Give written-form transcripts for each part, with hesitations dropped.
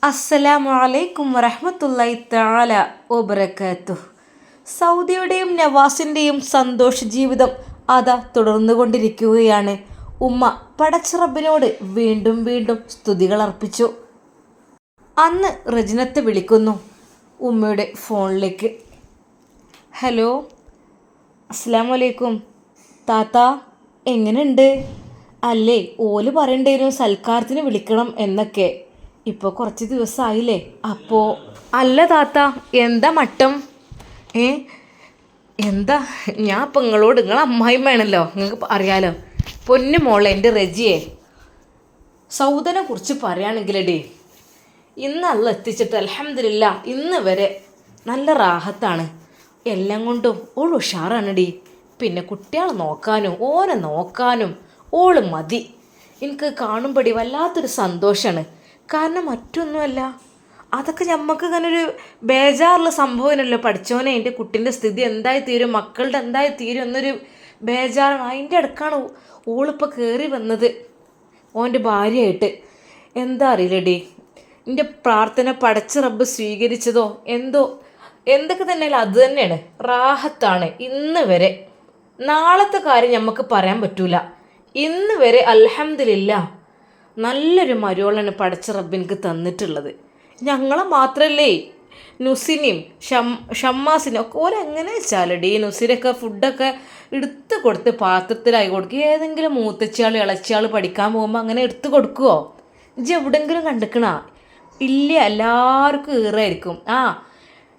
അസ്സലാമു അലൈക്കും വറഹ്മത്തുള്ളാഹി തആല വബറകാതുഹു. സൗദിയുടെയും നവാസിൻ്റെയും സന്തോഷ ജീവിതം അതാ തുടർന്നുകൊണ്ടിരിക്കുകയാണ്. ഉമ്മ പടച്ച റബ്ബിനോട് വീണ്ടും വീണ്ടും സ്തുതികൾ അർപ്പിച്ചു. അന്ന് റജിനത്ത് വിളിക്കുന്നു ഉമ്മയുടെ ഫോണിലേക്ക്. ഹലോ, അസ്സലാമു അലൈക്കും താത്ത, എങ്ങനെയുണ്ട്? അല്ലേ, ഓല് പറയണ്ടായിരുന്നു സൽക്കാരത്തിന് വിളിക്കണം എന്നൊക്കെ. ഇപ്പോൾ കുറച്ച് ദിവസമായില്ലേ. അപ്പോൾ അല്ല താത്ത, എന്താ മട്ടം? ഏ എന്താ, ഞാൻ ഇപ്പം നിങ്ങളോട്, നിങ്ങൾ അമ്മായിമ്മയാണല്ലോ, നിങ്ങൾക്ക് അറിയാലോ. പൊന്നു മോളെ, എൻ്റെ റജിയെ, സൗദനെ കുറിച്ച് പറയുകയാണെങ്കിലേ, ഇന്ന് അല്ല എത്തിച്ചിട്ട് അൽഹംദുലില്ലാ ഇന്ന് വരെ നല്ല റാഹത്താണ്. എല്ലാം കൊണ്ടും ഓൾ ഉഷാറാണടി. പിന്നെ കുട്ടികളെ നോക്കാനും ഓനെ നോക്കാനും ഓള് മതി. എനിക്ക് കാണുമ്പടി വല്ലാത്തൊരു സന്തോഷമാണ്. കാരണം മറ്റൊന്നുമല്ല, അതൊക്കെ നമുക്ക് ഇങ്ങനെ ഒരു ബേജാറുള്ള സംഭവമല്ലോ. പഠിച്ചോനെ, എൻ്റെ കുട്ടീൻ്റെ സ്ഥിതി എന്തായി തീരും, മക്കളുടെ എന്തായി തീരും എന്നൊരു ബേജാറാണ്. അതിൻ്റെ ഇടക്കാണ് ഓളിപ്പോൾ കയറി വന്നത് ഓൻ്റെ ഭാര്യയായിട്ട്. എന്താ അറിയില്ലടി, എൻ്റെ പ്രാർത്ഥന പടച്ച റബ്ബ് സ്വീകരിച്ചതോ എന്തോ, എന്തൊക്കെ തന്നെയല്ല അത് തന്നെയാണ്, റാഹത്താണ് ഇന്ന് വരെ. നാളത്തെ കാര്യം നമുക്ക് പറയാൻ പറ്റൂല. ഇന്ന് വരെ അൽഹംദുലില്ലാ നല്ലൊരു മരുവളാണ് പടച്ച റബ്ബിൻക്ക് തന്നിട്ടുള്ളത്. ഞങ്ങളെ മാത്രമല്ലേ, നുസിനെയും ഷമ്മാസിനും ഒക്കെ ഓരെങ്ങനെ വെച്ചാലടി, നുസിനൊക്കെ ഫുഡൊക്കെ എടുത്ത് കൊടുത്ത് പാത്രത്തിലായി കൊടുക്കുക. ഏതെങ്കിലും മൂത്തച്ചാൾ ഇളച്ചാൾ പഠിക്കാൻ പോകുമ്പോൾ അങ്ങനെ എടുത്ത് കൊടുക്കുമോ? ഇജ്ജ് എവിടെയെങ്കിലും കണ്ടിക്കണോ? ഇല്ല, എല്ലാവർക്കും ഈറായിരിക്കും.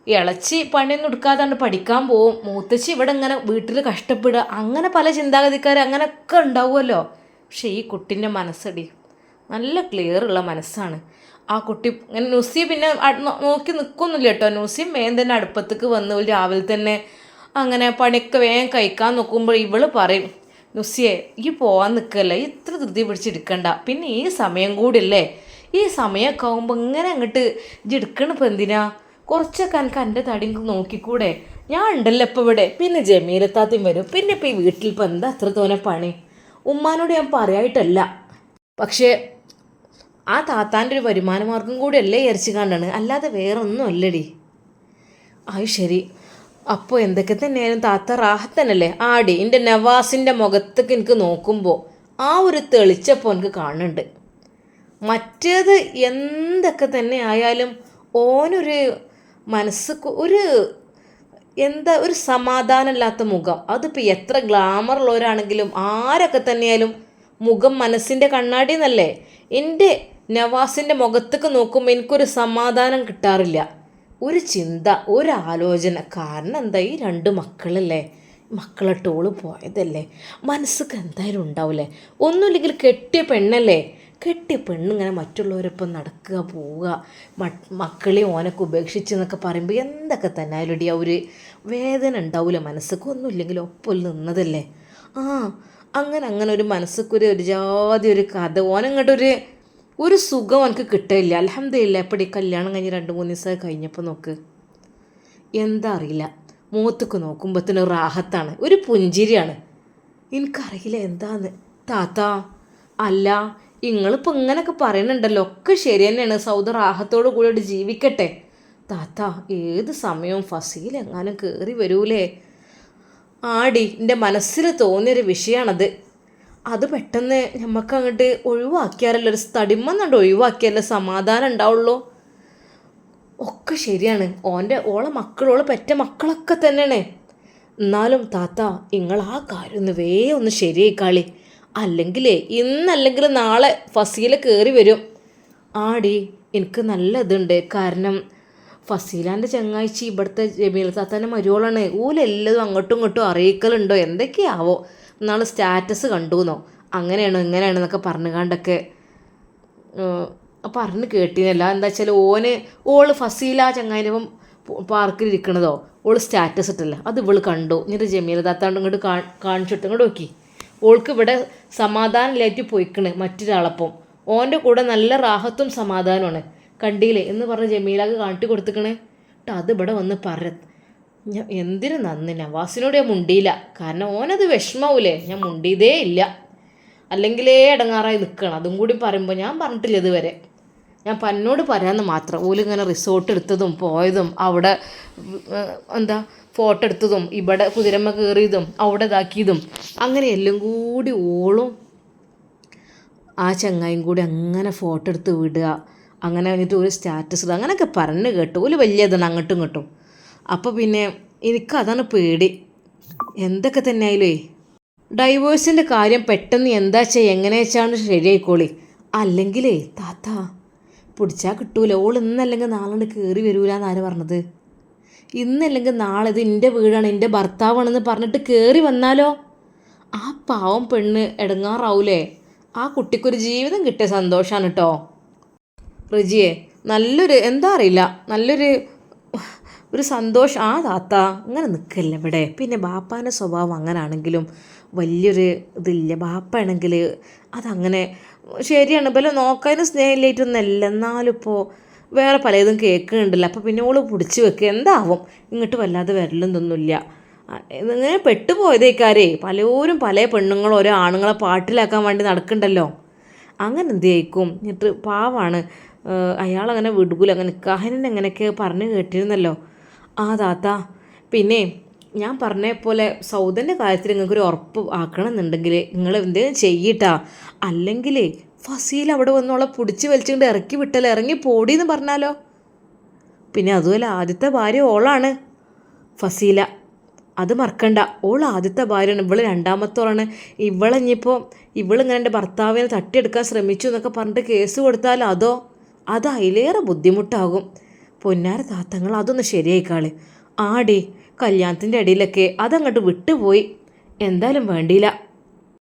ഇളച്ചി പണിയൊന്നും എടുക്കാതാണ്ട് പഠിക്കാൻ പോവും, മൂത്തച്ചി ഇവിടെ ഇങ്ങനെ വീട്ടിൽ കഷ്ടപ്പെടുക, അങ്ങനെ പല ചിന്താഗതിക്കാർ അങ്ങനെയൊക്കെ ഉണ്ടാവുമല്ലോ. പക്ഷേ ഈ കുട്ടീൻ്റെ മനസ്സടി നല്ല ക്ലിയർ ഉള്ള മനസ്സാണ്. ആ കുട്ടി ഇങ്ങനെ നുസി പിന്നെ നോക്കി നിൽക്കൊന്നുമില്ല കേട്ടോ. നുസി വേഗം തന്നെ അടുപ്പത്തേക്ക് വന്ന് രാവിലെ തന്നെ അങ്ങനെ പണിയൊക്കെ വേഗം കഴിക്കാൻ നോക്കുമ്പോൾ ഇവള് പറയും, നുസിയെ ഈ പോകാൻ നിൽക്കല്ലേ, ഇത്ര ധൃതി പിടിച്ചെടുക്കണ്ട, പിന്നെ ഈ സമയം കൂടിയല്ലേ, ഈ സമയമൊക്കെ ആകുമ്പോൾ ഇങ്ങനെ അങ്ങോട്ട് ഇജ്ജ് എടുക്കണിപ്പോൾ എന്തിനാ, കുറച്ചൊക്കെ എനിക്ക് എൻ്റെ തടി നോക്കിക്കൂടെ, ഞാൻ ഉണ്ടല്ലോ ഇപ്പോൾ ഇവിടെ, പിന്നെ ജമീലത്താത്തയും വരും, പിന്നെ ഇപ്പോൾ ഈ വീട്ടിൽ ഇപ്പോൾ എന്താ അത്ര തോനെ പണി. ഉമ്മാനോട് ഞാൻ പറയായിട്ടല്ല, പക്ഷേ ആ താത്താൻ്റെ ഒരു വരുമാന മാർഗം കൂടി അല്ലേ വിചാരിച്ച് കണ്ടാണ്, അല്ലാതെ വേറെ ഒന്നും അല്ലടി. അത് ശരി, അപ്പോൾ എന്തൊക്കെ തന്നെയായാലും താത്ത റാഹത്തന്നല്ലേ? ആടി, എൻ്റെ നവാസിൻ്റെ മുഖത്തേക്ക് എനിക്ക് നോക്കുമ്പോൾ ആ ഒരു തെളിച്ചപ്പോൾ എനിക്ക് കാണുന്നുണ്ട്. മറ്റേത് എന്തൊക്കെ തന്നെ ആയാലും ഓനൊരു മനസ്സ് ഒരു എന്താ ഒരു സമാധാനമില്ലാത്ത മുഖം. അതിപ്പോൾ എത്ര ഗ്ലാമറുള്ളവരാണെങ്കിലും ആരൊക്കെ തന്നെയായാലും മുഖം മനസ്സിൻ്റെ കണ്ണാടി എന്നല്ലേ. എൻ്റെ നവാസിൻ്റെ മുഖത്തേക്ക് നോക്കുമ്പോൾ എനിക്കൊരു സമാധാനം കിട്ടാറില്ല, ഒരു ചിന്ത, ഒരു ആലോചന. കാരണം എന്താ, ഈ രണ്ട് മക്കളല്ലേ, മക്കളിട്ടോള് പോയതല്ലേ, മനസ്സൊക്കെ എന്തായാലും ഉണ്ടാവില്ലേ. ഒന്നുമില്ലെങ്കിൽ കെട്ടിയ പെണ്ണല്ലേ, കെട്ടിയ പെണ്ണിങ്ങനെ മറ്റുള്ളവരൊപ്പം നടക്കുക പോവുക, മക്കളെ ഓനൊക്കെ ഉപേക്ഷിച്ച് എന്നൊക്കെ പറയുമ്പോൾ എന്തൊക്കെ തന്നെ ആയാലും ആ ഒരു വേദന ഉണ്ടാവില്ല മനസ്സൊക്കെ. ഒന്നുമില്ലെങ്കിൽ ഒപ്പം നിന്നതല്ലേ. അങ്ങനെ ഒരു മനസ്സൊക്കെ ഒരു ജാതി ഒരു കഥ. ഓനങ്ങോട്ടൊരു ഒരു സുഖം എനിക്ക് കിട്ടില്ല. അൽഹംദുലില്ലാ ഇപ്പോൾ ഈ കല്യാണം കഴിഞ്ഞ് 2-3 ദിവസമായി കഴിഞ്ഞപ്പോൾ നോക്ക്, എന്താ അറിയില്ല, മുഖത്തേക്ക് നോക്കുമ്പോഴത്തേനും റാഹത്താണ്, ഒരു പുഞ്ചിരിയാണ്. എനിക്കറിയില്ല എന്താന്ന്. താത്ത, അല്ല നിങ്ങളിപ്പോൾ ഇങ്ങനെയൊക്കെ പറയുന്നുണ്ടല്ലോ, ഒക്കെ ശരി തന്നെയാണ്. സൗദ റാഹത്തോട് കൂടി ജീവിക്കട്ടെ താത്ത. ഏത് സമയവും ഫസീൽ എങ്ങാനും കയറി വരൂലേ? ആടി, എൻ്റെ മനസ്സിൽ തോന്നിയൊരു വിഷയമാണത്. അത് പെട്ടെന്ന് നമുക്ക് അങ്ങോട്ട് ഒഴിവാക്കിയാലല്ലോ, ഒരു തടിമന്നുണ്ട് ഒഴിവാക്കിയാലേ സമാധാനം ഉണ്ടാവുള്ളൂ. ഒക്കെ ശരിയാണ്, ഓളെ മക്കളോളെ പെറ്റ മക്കളൊക്കെ തന്നെയാണ്. എന്നാലും താത്ത, നിങ്ങൾ ആ കാര്യം ഒന്ന് ശരിയായിക്കാളി. അല്ലെങ്കിലേ ഇന്നല്ലെങ്കിൽ നാളെ ഫസീല കയറി വരും. ആടി, എനിക്ക് നല്ല ഇതുണ്ട്. കാരണം ഫസീലാൻ്റെ ചങ്ങാഴ്ചി ഇവിടുത്തെ ജമീൽ താത്താൻ്റെ മരുവോളാണ്. ഓലെല്ലതും അങ്ങോട്ടും ഇങ്ങോട്ടും അറിയിക്കലുണ്ടോ എന്തൊക്കെയാവോ. നാളെ സ്റ്റാറ്റസ് കണ്ടുവെന്നോ, അങ്ങനെയാണോ ഇങ്ങനെയാണെന്നൊക്കെ പറഞ്ഞുകൊണ്ടൊക്കെ പറഞ്ഞ് കേട്ടിനല്ല. എന്താ വെച്ചാൽ ഓള് ഫസീല ചങ്ങായിനപ്പം പാർക്കിലിരിക്കണതോ ഓള് സ്റ്റാറ്റസ് ഇട്ടല്ല, അത് ഇവള് കണ്ടു. എന്നിട്ട് ജമീൽ താത്താണ്ട് ഇങ്ങോട്ട് കാണിച്ചിട്ട് ഇങ്ങോട്ട് നോക്കി, ഓൾക്ക് ഇവിടെ സമാധാനമില്ലായിട്ട് പോയിക്കണ് മറ്റൊരാളപ്പം. ഓൻ്റെ കൂടെ നല്ല റാഹത്തും സമാധാനമാണ്, കണ്ടില്ലേ എന്ന് പറഞ്ഞ് ജമീലാക്ക് കാട്ടി കൊടുത്തിക്കണേ. കേട്ടോ, അത് ഇവിടെ വന്ന് ഞാൻ എന്തിനു നന്ദി. നവാസിനോട് ഞാൻ മുണ്ടിയില്ല, കാരണം ഓനത് വിഷമാവൂലേ, ഞാൻ മുണ്ടിയതേ ഇല്ല. അല്ലെങ്കിലേ ഇടങ്ങാറായി നിൽക്കണം. അതും കൂടി പറയുമ്പോൾ ഞാൻ പറഞ്ഞിട്ടില്ല ഇതുവരെ. ഞാൻ പന്നോട് പറയാമെന്ന് മാത്രം. ഓലിങ്ങനെ റിസോർട്ട് എടുത്തതും പോയതും അവിടെ എന്താ ഫോട്ടോ എടുത്തതും ഇവിടെ കുതിരമ്മ കയറിയതും അവിടെ ഇതാക്കിയതും അങ്ങനെ എല്ലാം കൂടി ഓളും ആ ചങ്ങായും കൂടി അങ്ങനെ ഫോട്ടോ എടുത്ത് വിടുക, അങ്ങനെ കഴിഞ്ഞിട്ട് ഒരു സ്റ്റാറ്റസ് ഇടുക, അങ്ങനെയൊക്കെ പറഞ്ഞു കേട്ടു. ഒരു വലിയ ഇതാണ് അങ്ങോട്ടും ഇങ്ങോട്ടും. അപ്പോൾ പിന്നെ എനിക്കതാണ് പേടി. എന്തൊക്കെ തന്നെ ആയാലേ ഡൈവേഴ്സിൻ്റെ കാര്യം പെട്ടെന്ന് എന്താ ചെയ്യുക, എങ്ങനെ വെച്ചാണ് ശരിയായിക്കോളി. അല്ലെങ്കിലേ താത്ത പിടിച്ചാൽ കിട്ടൂല. ഓൾ ഇന്നല്ലെങ്കിൽ നാളെ കയറി വരൂല എന്നാര് പറഞ്ഞത്? ഇന്നല്ലെങ്കിൽ നാളെ ഇത് എൻ്റെ വീടാണ്, എൻ്റെ ഭർത്താവാണെന്ന് പറഞ്ഞിട്ട് കയറി വന്നാലോ? ആ പാവം പെണ്ണ് ഇടങ്ങാറാവൂലേ? ആ കുട്ടിക്കൊരു ജീവിതം കിട്ടിയ സന്തോഷമാണ് കേട്ടോ റിജിയെ. നല്ലൊരു എന്താ അറിയില്ല, നല്ലൊരു സന്തോഷം. ആ താത്ത അങ്ങനെ നിൽക്കല്ല ഇവിടെ. പിന്നെ ബാപ്പാൻ്റെ സ്വഭാവം അങ്ങനെ ആണെങ്കിലും വലിയൊരു ഇതില്ല. ബാപ്പാണെങ്കിൽ അതങ്ങനെ ശരിയാണ്, ബല നോക്കാനും സ്നേഹമില്ലായിട്ടൊന്നല്ല. എന്നാലും ഇപ്പോൾ വേറെ പലതും കേൾക്കുന്നുണ്ടല്ലോ. അപ്പോൾ പിന്നെ ഓള് പിടിച്ച് വെക്കുക. എന്താവും ഇങ്ങോട്ട് വല്ലാതെ വരലൊന്നൊന്നുമില്ല. ഇങ്ങനെ പെട്ടുപോയതേക്കാരേ. പലരും പല പെണ്ണുങ്ങളും ഓരോ ആണുങ്ങളെ പാട്ടിലാക്കാൻ വേണ്ടി നടക്കണ്ടല്ലോ. അങ്ങനെ എന്ത് ചെയ്യിക്കും. എന്നിട്ട് പാവാണ് അയാളങ്ങനെ വിടുകൂല. അങ്ങനെ നിക്കാഹിനെ എങ്ങനെയൊക്കെ പറഞ്ഞു കേട്ടിരുന്നല്ലോ ആ താത്ത. പിന്നെ ഞാൻ പറഞ്ഞ പോലെ സൗദൻ്റെ കാര്യത്തിൽ നിങ്ങൾക്കൊരു ഉറപ്പ് ആക്കണമെന്നുണ്ടെങ്കിൽ നിങ്ങൾ എന്തെങ്കിലും ചെയ്യട്ടാ. അല്ലെങ്കിൽ ഫസീൽ അവിടെ വന്നോളെ പിടിച്ച് വലിച്ചുകൊണ്ട് ഇറക്കി വിട്ടല്ലോ, ഇറങ്ങി പോടിയെന്ന് പറഞ്ഞാലോ? പിന്നെ അതുപോലെ ആദ്യത്തെ ഭാര്യ ഓളാണ് ഫസീല, അത് മറക്കണ്ട. ഓൾ ആദ്യത്തെ ഭാര്യയാണ്, ഇവള് രണ്ടാമത്തോളാണ്. ഇവളിപ്പോൾ ഇവളിങ്ങനെ എൻ്റെ ഭർത്താവിനെ തട്ടിയെടുക്കാൻ ശ്രമിച്ചു എന്നൊക്കെ പറഞ്ഞിട്ട് കേസ് കൊടുത്താൽ അത് അതിലേറെ ബുദ്ധിമുട്ടാകും. പൊന്നാര താത്തങ്ങൾ അതൊന്ന് ശരിയായിക്കാള്. ആടി കല്യാണത്തിൻ്റെ ഇടയിലൊക്കെ അതങ്ങോട്ട് വിട്ടുപോയി. എന്തായാലും വേണ്ടിയില്ല.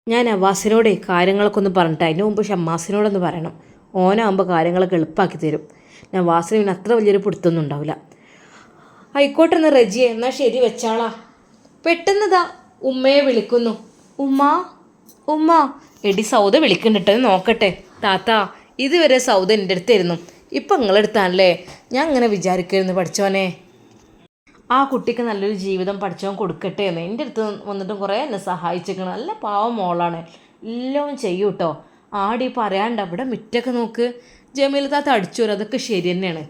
ഞാൻ നവാസിനോടെ കാര്യങ്ങളൊക്കെ ഒന്ന് പറഞ്ഞിട്ട് അതിന് മുമ്പ് ഷമ്മാസിനോടൊന്ന് പറയണം. ഓനാകുമ്പോൾ കാര്യങ്ങളൊക്കെ എളുപ്പമാക്കി തരും. നവാസിന് പിന്നെ അത്ര വലിയൊരു പിടുത്തൊന്നും ഉണ്ടാവില്ല. ആയിക്കോട്ടെ എന്ന് റജിയെ, എന്നാൽ ശരി വെച്ചാളാ. പെട്ടെന്നതാ ഉമ്മയെ വിളിക്കുന്നു. ഉമ്മ എടി സൗദ വിളിക്കണ്ടിട്ട് നോക്കട്ടെ. താത്ത ഇതുവരെ സൗദ എൻ്റെ അടുത്തായിരുന്നു, ഇപ്പം നിങ്ങളെടുത്താണല്ലേ. ഞാൻ ഇങ്ങനെ വിചാരിക്കായിരുന്നു പഠിച്ചോനെ ആ കുട്ടിക്ക് നല്ലൊരു ജീവിതം പഠിച്ചവൻ കൊടുക്കട്ടെ എന്ന്. എൻ്റെ അടുത്ത് വന്നിട്ടും കുറേ എന്നെ സഹായിച്ചേക്കണം. നല്ല പാവം മോളാണ്, എല്ലാം ചെയ്യും കേട്ടോ. ആടി പറയാണ്ട് അവിടെ മുറ്റൊക്കെ നോക്ക്. ജമീല താത്ത അടിച്ചു വരും, അതൊക്കെ ശരി തന്നെയാണ്.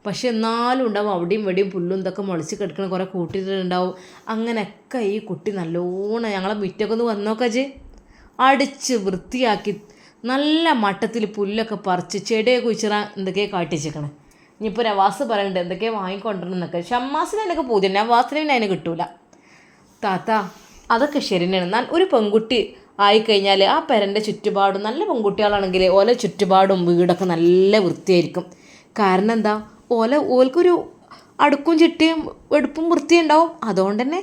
പക്ഷെ എന്നാലും ഉണ്ടാവും അവിടെയും ഇവിടെയും പുല്ലും ഇതൊക്കെ മുളച്ച് കിടക്കണ കുറേ കൂട്ടിയിട്ടുണ്ടാവും. അങ്ങനെയൊക്കെ ഈ കുട്ടി നല്ലോണം ഞങ്ങളെ മുറ്റൊക്കെ ഒന്ന് വന്നോക്കാജ് അടിച്ച് വൃത്തിയാക്കി നല്ല മട്ടത്തിൽ പുല്ലൊക്കെ പറിച്ച് ചെടിയൊക്കെ കുഴിച്ചിടാൻ എന്തൊക്കെയോ കാട്ടിച്ചേക്കണേ. ഇനിയിപ്പോൾ നവാസ് പറയണ്ടേ എന്തൊക്കെയോ വാങ്ങിക്കൊണ്ടിരണം എന്നൊക്കെ. ഷമ്മാസിന് അതിനൊക്കെ പൂജ, നവാസിന് പിന്നെ അതിന് കിട്ടൂല. താത്ത അതൊക്കെ ശരി തന്നെയാണ്. എന്നാൽ ഒരു പെൺകുട്ടി ആയിക്കഴിഞ്ഞാൽ ആ പെരൻ്റെ ചുറ്റുപാടും നല്ല പെൺകുട്ടികളാണെങ്കിൽ ഓല ചുറ്റുപാടും വീടൊക്കെ നല്ല വൃത്തിയായിരിക്കും. കാരണം എന്താ, ഓൽക്കൊരു അടുക്കും ചിട്ടിയും എടുപ്പും വൃത്തിയും ഉണ്ടാവും. അതുകൊണ്ട് തന്നെ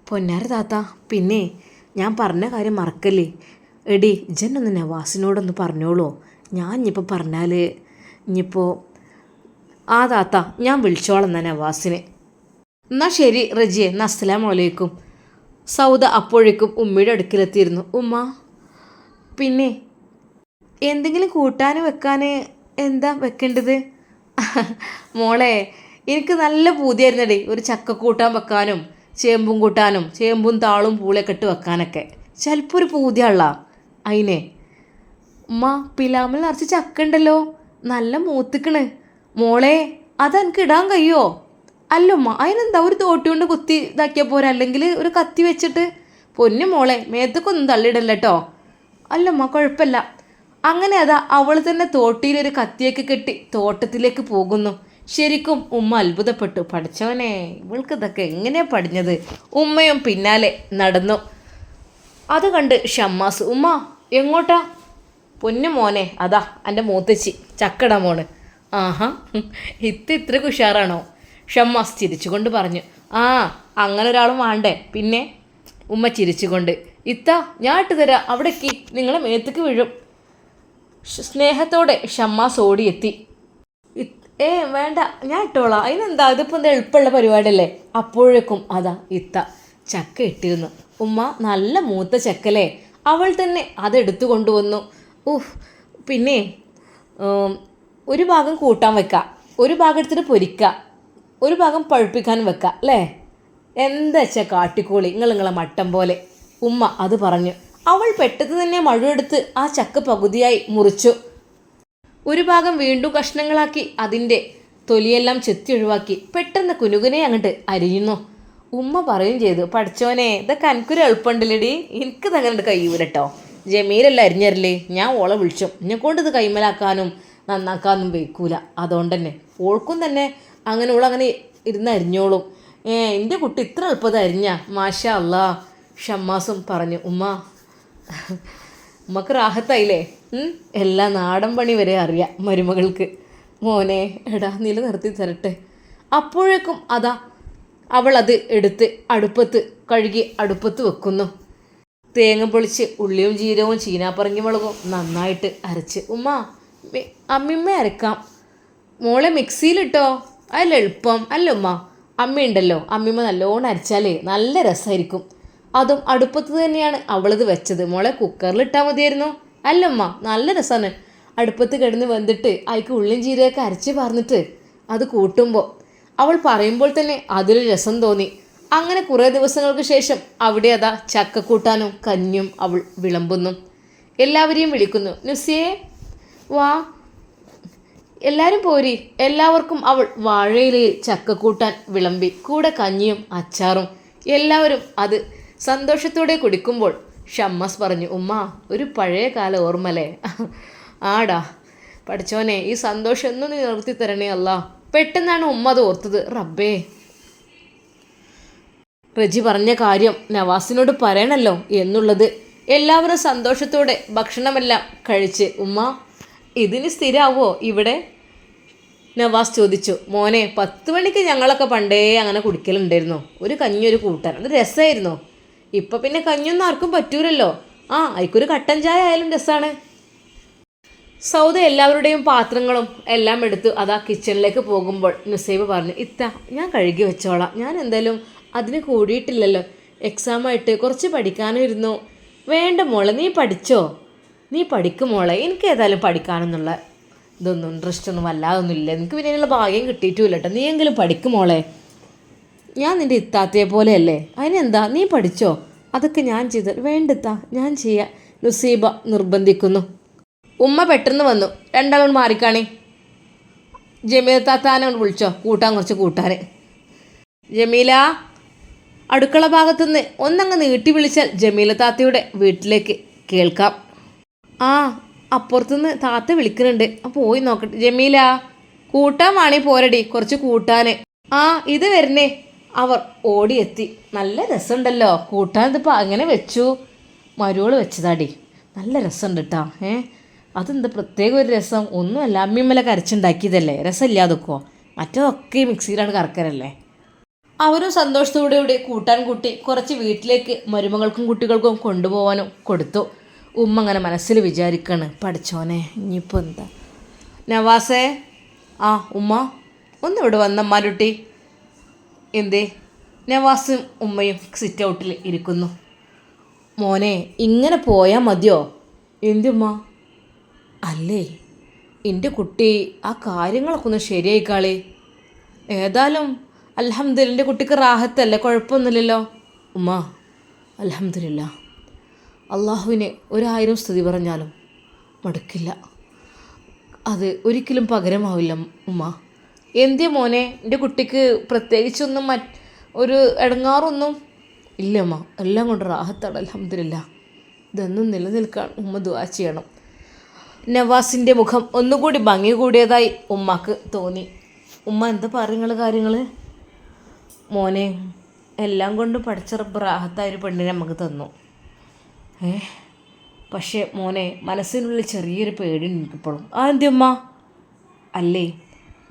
പൊന്നാര താത്ത. പിന്നെ ഞാൻ പറഞ്ഞ കാര്യം മറക്കല്ലേ എടി, ഇജന്നൊന്ന് നവാസിനോടൊന്ന് പറഞ്ഞോളൂ. ഞാൻ ഇനിയിപ്പോൾ പറഞ്ഞാൽ ഇനിയിപ്പോൾ ആ താത്ത ഞാൻ വിളിച്ചോളാം എന്നാൽ നവാസിനെ. എന്നാൽ ശരി റജിയെ, എന്നാൽ അസ്സലാമു അലൈക്കും. സൗദ അപ്പോഴേക്കും ഉമ്മയുടെ അടുക്കിലെത്തിയിരുന്നു. ഉമ്മ പിന്നെ എന്തെങ്കിലും കൂട്ടാൻ വെക്കാൻ എന്താ വെക്കേണ്ടത്? മോളെ എനിക്ക് നല്ല പൂതിയായിരുന്നടേ ഒരു ചക്ക കൂട്ടാൻ വെക്കാനും ചേമ്പും കൂട്ടാനും ചേമ്പും താളും പൂളയൊക്കെ ഇട്ട് വെക്കാനൊക്കെ. ചിലപ്പോൾ ഒരു പൂതിയുള്ള അതിനെ. ഉമ്മ പിലാമിൽ നിറച്ച് ചക്ക ഉണ്ടല്ലോ, നല്ല മൂത്തിക്കണ്. മോളെ അതെനിക്ക് ഇടാൻ കഴിയുമോ? അല്ലമ്മ അതിനെന്താ ഒരു തോട്ടി കൊണ്ട് കുത്തി ഇതാക്കിയാൽ പോരാ, അല്ലെങ്കിൽ ഒരു കത്തി വെച്ചിട്ട്. പൊന്നു മോളെ മേത്തക്കൊന്നും തള്ളിയിടല്ല കേട്ടോ. അല്ലമ്മ കുഴപ്പമില്ല. അങ്ങനെ അതാ അവൾ തന്നെ തോട്ടിയിലൊരു കത്തിയൊക്കെ കെട്ടി തോട്ടത്തിലേക്ക് പോകുന്നു. ശരിക്കും ഉമ്മ അത്ഭുതപ്പെട്ടു. പഠിച്ചവനെ ഇവൾക്ക് ഇതൊക്കെ എങ്ങനെയാണ് പഠിഞ്ഞത്? ഉമ്മയും പിന്നാലെ നടന്നു. അത് കണ്ട് ഷമ്മാസ്, ഉമ്മ എങ്ങോട്ടാ? പൊന്നു മോനെ അതാ എൻ്റെ മൂത്തച്ചി ചക്കട മോണ്. ആഹാ ഇത്ര ഉഷാറാണോ? ഷമ്മാസ് ചിരിച്ചുകൊണ്ട് പറഞ്ഞു. ആ അങ്ങനെ ഒരാളും വേണ്ടേ പിന്നെ. ഉമ്മ ചിരിച്ചുകൊണ്ട്, ഇത്ത ഞാൻ ഇട്ട് തരാം, അവിടേക്ക് നിങ്ങളെ മേത്തേക്ക് വീഴും. സ്നേഹത്തോടെ ഷമ്മാസ് ഓടിയെത്തി. വേണ്ട ഞാൻ ഇട്ടോളാം, അതിനെന്താ, ഇതിപ്പോൾ എന്താ എളുപ്പമുള്ള പരിപാടിയല്ലേ. അപ്പോഴേക്കും അതാ ഇത്ത ചക്ക ഇട്ടിരുന്നു. ഉമ്മ നല്ല മൂത്ത ചക്കല്ലേ. അവൾ തന്നെ അതെടുത്തു കൊണ്ടുവന്നു. പിന്നെ ഒരു ഭാഗം കൂട്ടാൻ വെക്കുക, ഒരു ഭാഗം എടുത്തിട്ട് പൊരിക്കുക, ഒരു ഭാഗം പഴുപ്പിക്കാൻ വെക്കുക അല്ലേ. എന്താ വെച്ചാൽ കാട്ടിക്കോളി നിങ്ങളെ മട്ടം പോലെ. ഉമ്മ അത് പറഞ്ഞു. അവൾ പെട്ടെന്ന് തന്നെ മഴയെടുത്ത് ആ ചക്ക പകുതിയായി മുറിച്ചു. ഒരു ഭാഗം വീണ്ടും കഷ്ണങ്ങളാക്കി അതിൻ്റെ തൊലിയെല്ലാം ചെത്തി ഒഴിവാക്കി പെട്ടെന്ന് കുനുകുനെ അങ്ങോട്ട് അരിയുന്നു. ഉമ്മ പറയും ചെയ്തു, പഠിച്ചോനെ ഇതൊക്കെ എനിക്കൊരു എളുപ്പമുണ്ടല്ലേടി, എനിക്ക് തകർന്നിട്ട് കഴിയൂലട്ടോ. ജമീലല്ല അരിഞ്ഞരല്ലേ, ഞാൻ ഓളെ വിളിച്ചു, എന്നെ കൊണ്ട് ഇത് കൈമലാക്കാനും നന്നാക്കാനും വയ്ക്കൂല. അതുകൊണ്ട് തന്നെ ഓൾക്കും തന്നെ അങ്ങനെ ഓളങ്ങനെ ഇരുന്ന് അരിഞ്ഞോളും. എൻ്റെ കുട്ടി ഇത്ര എളുപ്പത അരിഞ്ഞ, മാഷാ അല്ലാ. ഷമ്മാസും പറഞ്ഞു, ഉമ്മക്ക് റാഹത്തായില്ലേ? എല്ലാ നാടൻ പണി വരെ അറിയാം മരുമകൾക്ക്. മോനെ എടാ നിലനിർത്തി തരട്ടെ. അപ്പോഴേക്കും അതാ അവൾ അത് എടുത്ത് അടുപ്പത്ത് കഴുകി അടുപ്പത്ത് വെക്കുന്നു. തേങ്ങ പൊളിച്ച് ഉള്ളിയും ജീരകവും ചീനാപ്പറങ്ങി മുളകും നന്നായിട്ട് അരച്ച്. അമ്മിമ്മ അരക്കാം മോളെ, മിക്സിയിലിട്ടോ, അതിൽ എളുപ്പം അല്ല ഉമ്മ. അമ്മയുണ്ടല്ലോ, അമ്മിമ്മ നല്ലോണം അരച്ചാലേ നല്ല രസമായിരിക്കും. അതും അടുപ്പത്ത് തന്നെയാണ് അവളത് വെച്ചത്. മോളെ കുക്കറിലിട്ടാൽ മതിയായിരുന്നു. അല്ലമ്മ നല്ല രസമാണ്. അടുപ്പത്ത് കിടന്ന് വെന്തിട്ട് അതിക്ക് ഉള്ളിയും ജീരകമൊക്കെ അരച്ച് പറഞ്ഞിട്ട് അത് കൂട്ടുമ്പോൾ അവൾ പറയുമ്പോൾ തന്നെ അതിലൊരു രസം തോന്നി. അങ്ങനെ കുറേ ദിവസങ്ങൾക്ക് ശേഷം അവിടെ അതാ ചക്കക്കൂട്ടാനും കഞ്ഞും അവൾ വിളമ്പുന്നു. എല്ലാവരെയും വിളിക്കുന്നു. നുസിയേ വാ, എല്ലാവരും പോരി. എല്ലാവർക്കും അവൾ വാഴയിലയിൽ ചക്കക്കൂട്ടാൻ വിളമ്പി, കൂടെ കഞ്ഞിയും അച്ചാറും. എല്ലാവരും അത് സന്തോഷത്തോടെ കുടിക്കുമ്പോൾ ഷമ്മാസ് പറഞ്ഞു, ഒരു പഴയ കാല ഓർമ്മല്ലേ? ആടാ പഠിച്ചോനെ, ഈ സന്തോഷം ഒന്നും നീ നിർത്തി തരണേ അല്ല. പെട്ടെന്നാണ് ഉമ്മ അത് ഓർത്തത്. റബ്ബേ, റജി പറഞ്ഞ കാര്യം നവാസിനോട് പറയണല്ലോ എന്നുള്ളത്. എല്ലാവരും സന്തോഷത്തോടെ ഭക്ഷണമെല്ലാം കഴിച്ച്. ഇതിന് സ്ഥിരമാവോ ഇവിടെ? നവാസ് ചോദിച്ചു. മോനെ, 10 മണിക്ക് ഞങ്ങളൊക്കെ പണ്ടേ അങ്ങനെ കുടിക്കലുണ്ടായിരുന്നു. ഒരു കഞ്ഞി ഒരു കൂട്ടാൻ, അത് രസമായിരുന്നു. ഇപ്പം പിന്നെ കഞ്ഞൊന്നും ആർക്കും പറ്റൂലല്ലോ. അതിക്കൊരു കട്ടൻ ചായ ആയാലും രസമാണ്. സൗദ എല്ലാവരുടെയും പാത്രങ്ങളും എല്ലാം എടുത്ത് അതാ കിച്ചണിലേക്ക് പോകുമ്പോൾ നുസൈബ പറഞ്ഞു, ഞാൻ കഴുകി വെച്ചോളാം. ഞാൻ എന്തായാലും അതിന് കൂടിയിട്ടില്ലല്ലോ. എക്സാമായിട്ട് കുറച്ച് പഠിക്കാനും ഇരുന്നു. വേണ്ട മോളെ, നീ പഠിച്ചോ, നീ പഠിക്കും മോളെ. എനിക്ക് ഏതായാലും പഠിക്കാനെന്നുള്ള ഇതൊന്നും ഇൻട്രസ്റ്റ് ഒന്നും വല്ലാതൊന്നുമില്ല. എനിക്ക് പിന്നെ അതിനുള്ള ഭാഗ്യം കിട്ടിയിട്ടുമില്ല കേട്ടോ. നീ എങ്കിലും പഠിക്കും മോളെ. ഞാൻ നിൻ്റെ ഇത്താത്തയെ പോലെയല്ലേ, അതിനെന്താ, നീ പഠിച്ചോ. അതൊക്കെ ഞാൻ ചെയ്താൽ വേണ്ടത്താ, ഞാൻ ചെയ്യാം. നുസൈബ നിർബന്ധിക്കുന്നു. ഉമ്മ പെട്ടെന്ന് വന്നു. രണ്ടാളും മാറിക്കാണി. ജമീല താത്താനെ വിളിച്ചോ, കൂട്ടാൻ കുറച്ച് കൂട്ടാൻ. ജമീല, അടുക്കള ഭാഗത്തുനിന്ന് ഒന്നങ്ങ് നീട്ടി വിളിച്ചാൽ ജമീല താത്തയുടെ വീട്ടിലേക്ക് കേൾക്കാം. അപ്പുറത്തുനിന്ന് താത്ത വിളിക്കുന്നുണ്ട്, പോയി നോക്കട്ടെ. ജമീല, കൂട്ടാൻ വാണി പോരടി, കുറച്ച് കൂട്ടാൻ. ഇത് വരണേ. അവർ ഓടിയെത്തി. നല്ല രസമുണ്ടല്ലോ കൂട്ടാൻ. ഇതിപ്പോൾ അങ്ങനെ വെച്ചു, മരുവോള് വെച്ചതാടി, നല്ല രസമുണ്ട് കേട്ടോ. അതെന്താ പ്രത്യേക ഒരു രസം? ഒന്നുമല്ല, അമ്മിമ്മലൊക്കെ അരച്ചുണ്ടാക്കിയതല്ലേ, രസമില്ലാതൊക്കെയോ. മറ്റതൊക്കെ മിക്സിയിലാണ് കറക്കരല്ലേ. അവരും സന്തോഷത്തോടെ കൂട്ടാൻ കൂട്ടി കുറച്ച് വീട്ടിലേക്ക് മരുമകൾക്കും കുട്ടികൾക്കും കൊണ്ടുപോകാനും കൊടുത്തു. ഉമ്മ അങ്ങനെ മനസ്സിൽ വിചാരിക്കാണ്, പഠിച്ചോനെ ഇനിയിപ്പോൾ എന്താ. നവാസേ, ഉമ്മ ഒന്നിവിടെ വന്നമ്മാരുട്ടി. എന്തേ? നവാസും ഉമ്മയും സിറ്റ് ഔട്ടിൽ ഇരിക്കുന്നു. മോനെ, ഇങ്ങനെ പോയാൽ മതിയോ? എന്തുമ്മ? അല്ലേ, എൻ്റെ കുട്ടി ആ കാര്യങ്ങളൊക്കെ ഒന്ന് ശരിയായിക്കാളി. ഏതായാലും അൽഹംദുലില്ലാ, എൻ്റെ കുട്ടിക്ക് റാഹത്തല്ലേ, കുഴപ്പമൊന്നുമില്ലല്ലോ. ഉമ്മ അൽഹംദുലില്ലാ, അള്ളാഹുവിനെ 1000 സ്തുതി പറഞ്ഞാലും മടുക്കില്ല. അത് ഒരിക്കലും പകരമാവില്ല ഉമ്മ. എന്തേ മോനെ, എൻ്റെ കുട്ടിക്ക് പ്രത്യേകിച്ചൊന്നും ഒരു ഇടങ്ങാറൊന്നും ഇല്ല ഉമ്മ. എല്ലാം കൊണ്ട് റാഹത്താണ് അൽഹംദുലില്ലാ. ഇതൊന്നും നിലനിൽക്കാൻ ഉമ്മ ദുആ ചെയ്യണം. നവാസിൻ്റെ മുഖം ഒന്നുകൂടി ഭംഗി കൂടിയതായി ഉമ്മക്ക് തോന്നി. ഉമ്മ എന്താ പറയുന്ന കാര്യങ്ങൾ? മോനെ, എല്ലാം കൊണ്ടും പഠിച്ച റബ്ബ് റാഹത്തായൊരു പെണ്ണിനെ നമുക്ക് തന്നു. പക്ഷേ മോനെ, മനസ്സിനുള്ളിൽ ചെറിയൊരു പേടി എനിക്കിപ്പോഴും. അതെന്തി ഉമ്മ? അല്ലേ,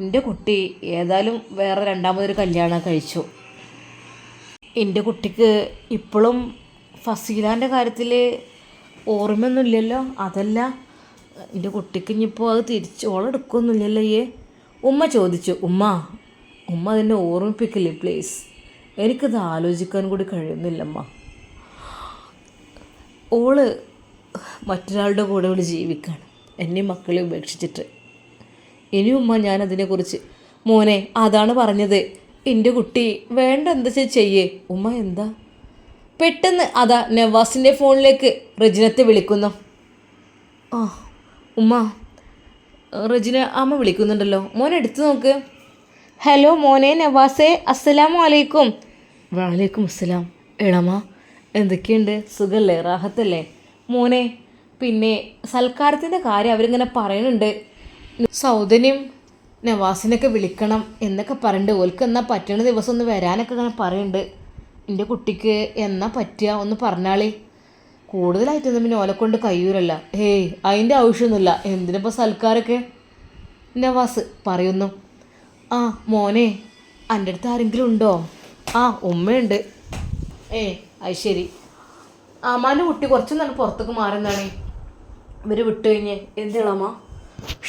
എൻ്റെ കുട്ടി ഏതായാലും വേറെ രണ്ടാമതൊരു കല്യാണം കഴിച്ചു. എൻ്റെ കുട്ടിക്ക് ഇപ്പോഴും ഫസീലാൻ്റെ കാര്യത്തിൽ ഓർമ്മയൊന്നുമില്ലല്ലോ. അതല്ല, എൻ്റെ കുട്ടിക്ക് ഇനിയിപ്പോൾ അത് തിരിച്ച് ഓളെടുക്കൊന്നുമില്ലല്ലോ. ഉമ്മ ചോദിച്ചു. ഉമ്മ അതിനെ ഓർമ്മിപ്പിക്കില്ലേ പ്ലീസ്? എനിക്കത് ആലോചിക്കാൻ കൂടി കഴിയുന്നില്ലമ്മ. ഓള് മറ്റൊരാളുടെ കൂടെ ഇവിടെ ജീവിക്കുകയാണ്, എന്നെ മക്കളെ ഉപേക്ഷിച്ചിട്ട്. ഇനിയും ഉമ്മ ഞാനതിനെക്കുറിച്ച്. മോനെ, അതാണ് പറഞ്ഞത്, എൻ്റെ കുട്ടി വേണ്ട എന്താ ചെയ്യേ. ഉമ്മ എന്താ? പെട്ടെന്ന് അതാ നവാസിൻ്റെ ഫോണിലേക്ക് റജിനത്തെ വിളിക്കുന്നു. ഉമ്മ, റജിന അമ്മ വിളിക്കുന്നുണ്ടല്ലോ, മോനെ എടുത്തു നോക്ക്. ഹലോ മോനെ നവാസേ, അസ്സലാമു അലൈക്കും. വലൈക്കും അസ്സലാം. എളമ എന്തൊക്കെയുണ്ട്, സുഖല്ലേ, റാഹത്തല്ലേ? മോനെ പിന്നെ സൽക്കാരത്തിൻ്റെ കാര്യം അവരിങ്ങനെ പറയുന്നുണ്ട്, സൗദനെയും നവാസിനൊക്കെ വിളിക്കണം എന്നൊക്കെ പറയുന്നുണ്ട്. ഓൽക്ക് എന്നാ പറ്റണ ദിവസം ഒന്ന് വരാനൊക്കെ ഇങ്ങനെ പറയുന്നുണ്ട്. എൻ്റെ കുട്ടിക്ക് എന്നാ പറ്റുക ഒന്ന് പറഞ്ഞാളി. കൂടുതലായിട്ടൊന്നും പിന്നെ ഓലെ കൊണ്ട് കഴിയൂരല്ല. ഹേയ് അതിൻ്റെ ആവശ്യമൊന്നുമില്ല, എന്തിനിപ്പോൾ സൽക്കാരൊക്കെ? നവാസ് പറയുന്നു. ആ മോനെ എൻ്റെ അടുത്ത് ആരെങ്കിലും ഉണ്ടോ? ആ ഉമ്മയുണ്ട്. അത് ശരി. അമ്മാൻ്റെ കുട്ടി കുറച്ച് നേരം പുറത്തേക്ക് മാറുന്നതാണ്, ഇവർ വിട്ടു കഴിഞ്ഞ്. എന്തിളാമ്മ?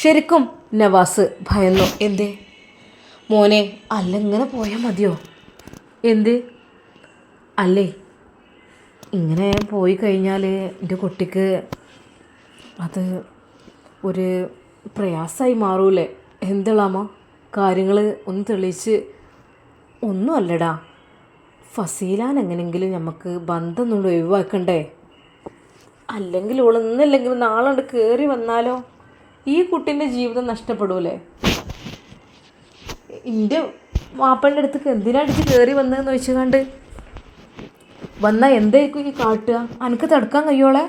ശരിക്കും നവാസ് ഭയന്നു. എന്തേ മോനെ? അല്ല ഇങ്ങനെ പോയാൽ മതിയോ? എന്ത്? അല്ലേ ഇങ്ങനെ പോയി കഴിഞ്ഞാൽ എൻ്റെ കുട്ടിക്ക് അത് ഒരു പ്രയാസമായി മാറൂലേ? എന്തിളാമ്മ കാര്യങ്ങൾ ഒന്ന് തെളിയിച്ച്. ഒന്നും അല്ലടാ, ഫസീലാൻ എങ്ങനെയെങ്കിലും നമുക്ക് ബന്ധം ഒന്നും ഒഴിവാക്കണ്ടേ? അല്ലെങ്കിൽ ഇന്നില്ലെങ്കിൽ നാളെ കൊണ്ട് കയറി വന്നാലോ? ഈ കുട്ടീൻ്റെ ജീവിതം നഷ്ടപ്പെടൂലേ? എൻ്റെ മാപ്പൻ്റെ അടുത്തേക്ക് എന്തിനടിച്ച് കയറി വന്നതെന്ന് വെച്ചുകൊണ്ട് വന്നാൽ എന്തായിരിക്കും ഈ കാട്ടുക? എനിക്ക് തടുക്കാൻ കഴിയോളെ?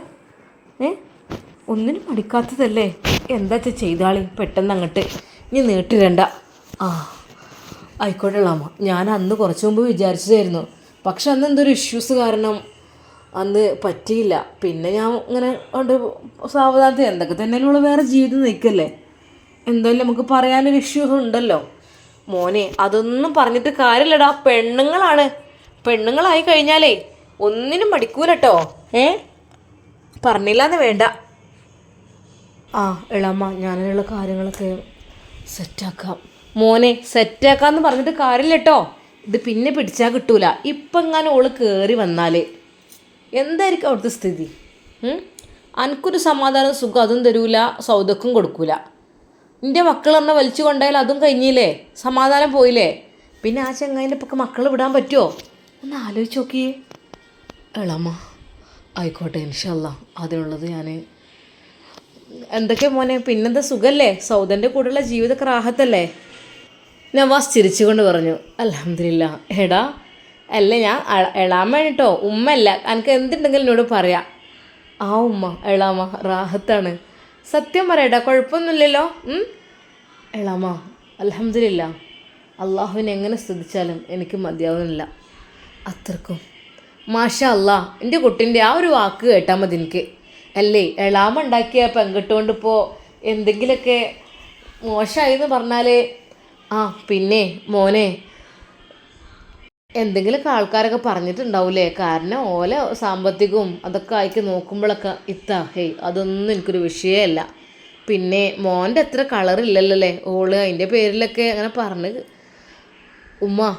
ഒന്നിനും മടിക്കാത്തതല്ലേ? എന്താ ചെയ്താളി പെട്ടെന്ന് അങ്ങോട്ട്, ഇനി നീട്ടിരണ്ട. ആ ആയിക്കോട്ടെ അമ്മ, ഞാൻ അന്ന് കുറച്ച് മുമ്പ് വിചാരിച്ചതായിരുന്നു, പക്ഷെ അന്ന് എന്തൊരു ഇഷ്യൂസ് കാരണം അന്ന് പറ്റിയില്ല. പിന്നെ ഞാൻ ഇങ്ങനെ കൊണ്ട് സാവധാനത്തിൽ എന്തൊക്കെ തന്നെയുള്ള വേറെ ജീവിതം നിൽക്കല്ലേ, എന്തായാലും നമുക്ക് പറയാനൊരു ഇഷ്യൂസ് ഉണ്ടല്ലോ. മോനെ അതൊന്നും പറഞ്ഞിട്ട് കാര്യമില്ലടാ, പെണ്ണുങ്ങളായി കഴിഞ്ഞാലേ ഒന്നിനും മടിക്കൂലട്ടോ. പറഞ്ഞില്ലാന്ന് വേണ്ട. ആ എളമ്മ, ഞാനുള്ള കാര്യങ്ങളൊക്കെ സെറ്റാക്കാം. മോനെ സെറ്റാക്കാമെന്ന് പറഞ്ഞിട്ട് കാര്യമില്ല കേട്ടോ, ഇത് പിന്നെ പിടിച്ചാൽ കിട്ടൂല. ഇപ്പം എങ്ങാനും ഓള് കയറി വന്നാൽ എന്തായിരിക്കും അവിടുത്തെ സ്ഥിതി? എനിക്കൊരു സമാധാനം സുഖം അതും തരൂല, സൗദക്കും കൊടുക്കൂല. എൻ്റെ മക്കൾ പറഞ്ഞാൽ വലിച്ചു കൊണ്ടായാൽ അതും കഴിഞ്ഞില്ലേ, സമാധാനം പോയില്ലേ? പിന്നെ ആ ചങ്ങായിൻ്റെ ഇപ്പൊക്കെ മക്കൾ വിടാൻ പറ്റുമോ? ഒന്ന് ആലോചിച്ച് നോക്കിയേ. എളമ്മ ആയിക്കോട്ടെ, ഇൻഷാ അല്ലാ അതിനുള്ളത് ഞാൻ. എന്തൊക്കെ മോനെ, പിന്നെന്താ സുഖല്ലേ? സൗദൻ്റെ കൂടെയുള്ള ജീവിതമൊക്കെ റാഹത്തല്ലേ? നവാസ് ചിരിച്ചുകൊണ്ട് പറഞ്ഞു. അൽഹംദുലില്ലാ. എടാ അല്ല, ഞാൻ എളാമ്മ കേട്ടോ, ഉമ്മല്ല. എനിക്ക് എന്തുണ്ടെങ്കിലും എന്നോട് പറയാം. ആ ഉമ്മ എളാമ്മ റാഹത്താണ്, സത്യം പറയടാ, കുഴപ്പമൊന്നുമില്ലല്ലോ. എളാമ്മ അൽഹംദുലില്ലാ, അള്ളാഹുവിനെ എങ്ങനെ സ്തുതിച്ചാലും എനിക്ക് മതിയാവുന്നില്ല, അത്രക്കും. മാഷാ അല്ലാ, എൻ്റെ കുട്ടീൻ്റെ ആ ഒരു വാക്ക് കേട്ടാൽ മതി എനിക്ക്. അല്ലേ എളാമ്മ ഉണ്ടാക്കിയ പെൺകിട്ടുകൊണ്ടിപ്പോൾ എന്തെങ്കിലുമൊക്കെ മോശമായി എന്ന് പറഞ്ഞാൽ, ആ പിന്നെ മോനെ എന്തെങ്കിലുമൊക്കെ ആൾക്കാരൊക്കെ പറഞ്ഞിട്ടുണ്ടാവൂലേ, കാരണം ഓല സാമ്പത്തികവും അതൊക്കെ ആയിക്ക് നോക്കുമ്പോഴൊക്കെ ഹേയ് അതൊന്നും എനിക്കൊരു വിഷയമല്ല. പിന്നെ മോൻ്റെ അത്ര കളറില്ലല്ലേ ഓള്, അതിൻ്റെ പേരിലൊക്കെ അങ്ങനെ പറഞ്ഞ്. ഉമ്മ